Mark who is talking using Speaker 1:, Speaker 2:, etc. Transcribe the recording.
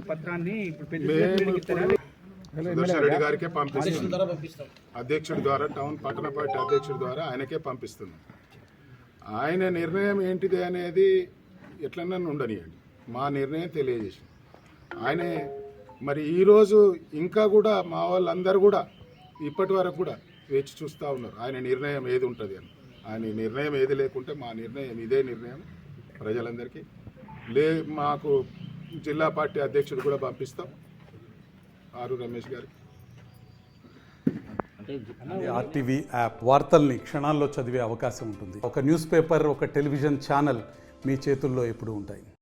Speaker 1: పత్రాన్ని
Speaker 2: సుదర్శన్ రెడ్డి గారికే పంపిస్తాం. అధ్యక్షుడి ద్వారా, టౌన్ పట్టణ పార్టీ అధ్యక్షుడి ద్వారా ఆయనకే పంపిస్తున్నాం. ఆయన నిర్ణయం ఏంటిది అనేది ఎట్లన్నా ఉండనియండి, మా నిర్ణయం తెలియజేసి ఆయనే. మరి ఈరోజు ఇంకా కూడా మా వాళ్ళందరూ కూడా ఇప్పటి వరకు కూడా వేచి చూస్తూ ఉన్నారు ఆయన నిర్ణయం ఏది ఉంటుంది అని. ఆయన నిర్ణయం ఏది లేకుంటే మా నిర్ణయం ఇదే నిర్ణయం ప్రజలందరికీ. మాకు జిల్లా పార్టీ అధ్యక్షుడు కూడా పంపిస్తాం, ఆరు రమేష్ గారికి.
Speaker 3: ఆర్టీవీ యాప్ వార్తల్ని క్షణాల్లో చదివే అవకాశం ఉంటుంది. ఒక న్యూస్ పేపర్, ఒక టెలివిజన్ ఛానల్ మీ చేతుల్లో ఎప్పుడూ ఉంటాయి.